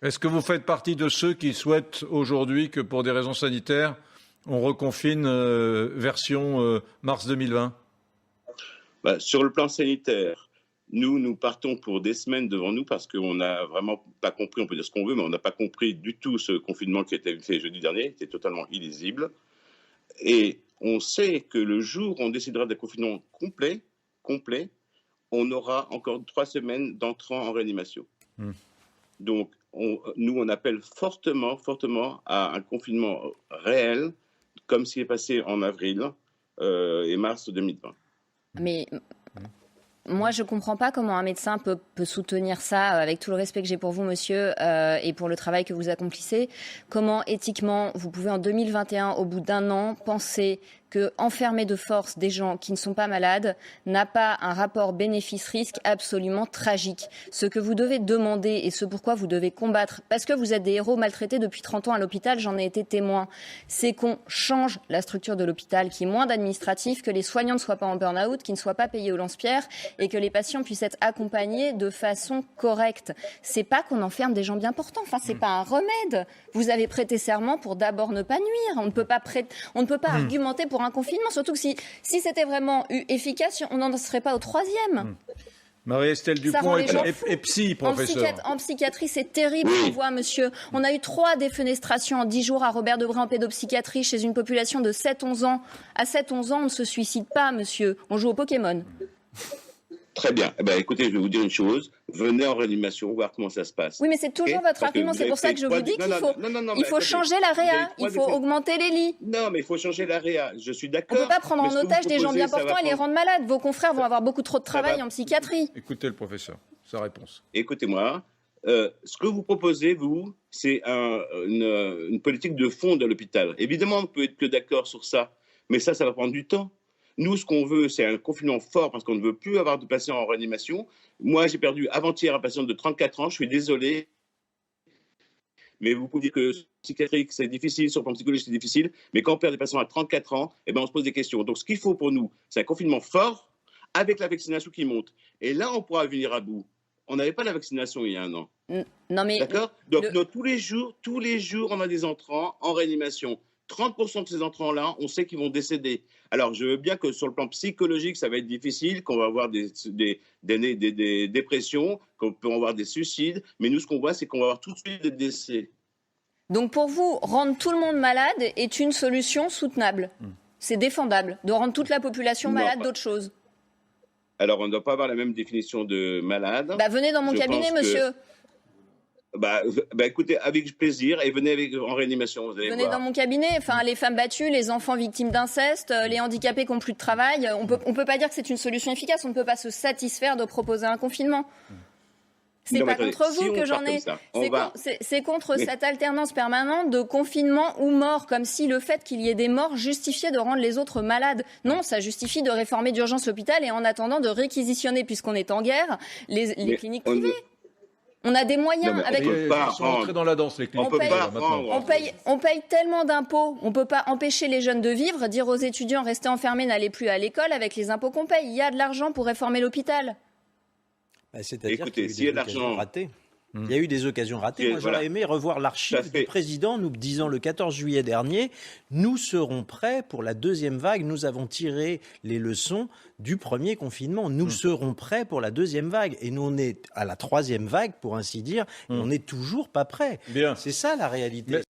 Est-ce que vous faites partie de ceux qui souhaitent aujourd'hui que pour des raisons sanitaires, on reconfine version mars 2020 ? Sur le plan sanitaire, nous partons pour des semaines devant nous parce qu'on n'a vraiment pas compris, on peut dire ce qu'on veut, mais on n'a pas compris du tout ce confinement qui a été fait jeudi dernier, c'était totalement illisible. Et on sait que le jour où on décidera d'un confinement complet, on aura encore 3 semaines d'entrants en réanimation. Donc, nous, on appelle fortement à un confinement réel, comme ce qui est passé en avril et mars 2020. Mais moi, je ne comprends pas comment un médecin peut soutenir ça, avec tout le respect que j'ai pour vous, monsieur, et pour le travail que vous accomplissez. Comment, éthiquement, vous pouvez, en 2021, au bout d'un an, penser que enfermer de force des gens qui ne sont pas malades n'a pas un rapport bénéfice-risque absolument tragique. Ce que vous devez demander et ce pourquoi vous devez combattre, parce que vous êtes des héros maltraités depuis 30 ans à l'hôpital, j'en ai été témoin, c'est qu'on change la structure de l'hôpital, qu'il y ait moins d'administratifs, que les soignants ne soient pas en burn-out, qu'ils ne soient pas payés au lance-pierre et que les patients puissent être accompagnés de façon correcte. C'est pas qu'on enferme des gens bien portants, enfin c'est pas un remède. Vous avez prêté serment pour d'abord ne pas nuire. On ne peut pas argumenter pour un confinement, surtout que si c'était vraiment efficace, on n'en serait pas au 3e. Marie-Estelle Dupont est psy, professeur. En psychiatrie, c'est terrible, on voit, monsieur. On a eu 3 défenestrations en 10 jours à Robert-Debré en pédopsychiatrie chez une population de 7-11 ans. À 7-11 ans, on ne se suicide pas, monsieur. On joue au Pokémon. Très bien. Écoutez, je vais vous dire une chose. Venez en réanimation, voir comment ça se passe. Oui, mais c'est toujours votre argument. C'est pour ça que je vous dis qu'il faut changer la réa. Il faut augmenter les lits. Non, mais il faut changer la réa. Je suis d'accord. On ne peut pas prendre en otage des gens bien portants et les rendre malades. Vos confrères vont avoir beaucoup trop de travail en psychiatrie. Écoutez le professeur, sa réponse. Écoutez-moi. Ce que vous proposez, vous, c'est une politique de fond de l'hôpital. Évidemment, on peut être que d'accord sur ça. Mais ça va prendre du temps. Nous, ce qu'on veut, c'est un confinement fort parce qu'on ne veut plus avoir de patients en réanimation. Moi, j'ai perdu avant-hier un patient de 34 ans. Je suis désolé. Mais vous pouvez dire que psychiatrique, c'est difficile, sur le plan psychologique, c'est difficile. Mais quand on perd des patients à 34 ans, on se pose des questions. Donc, ce qu'il faut pour nous, c'est un confinement fort avec la vaccination qui monte. Et là, on pourra venir à bout. On n'avait pas la vaccination il y a un an. Non, mais d'accord. Donc, tous les jours, on a des entrants en réanimation. 30% de ces entrants-là, on sait qu'ils vont décéder. Alors, je veux bien que sur le plan psychologique, ça va être difficile, qu'on va avoir des dépressions, qu'on peut avoir des suicides. Mais nous, ce qu'on voit, c'est qu'on va avoir tout de suite des décès. Donc, pour vous, rendre tout le monde malade est une solution soutenable. C'est défendable de rendre toute la population malade d'autre chose. Alors, on ne doit pas avoir la même définition de malade. Venez dans mon cabinet, monsieur. Écoutez, avec plaisir, et venez en réanimation. Venez dans mon cabinet, les femmes battues, les enfants victimes d'inceste, les handicapés qui n'ont plus de travail. On peut pas dire que c'est une solution efficace, on ne peut pas se satisfaire de proposer un confinement. C'est pas contre vous que j'en ai. C'est contre cette alternance permanente de confinement ou mort, comme si le fait qu'il y ait des morts justifiait de rendre les autres malades. Non, ça justifie de réformer d'urgence l'hôpital et en attendant de réquisitionner, puisqu'on est en guerre, les cliniques privées. On a des moyens avec. Ils sont entrés dans la danse, les cliniques. On paye tellement d'impôts, on ne peut pas empêcher les jeunes de vivre, dire aux étudiants restez enfermés, n'allez plus à l'école avec les impôts qu'on paye. Il y a de l'argent pour réformer l'hôpital. C'est-à-dire qu'il y a eu des occasions ratées. Il y a eu des occasions ratées. Moi, j'aurais aimé revoir l'archive du président nous disant le 14 juillet dernier, nous serons prêts pour la 2e vague. Nous avons tiré les leçons du premier confinement. Nous serons prêts pour la 2e vague. Et nous, on est à la 3e vague, pour ainsi dire. Et on n'est toujours pas prêts. C'est ça la réalité.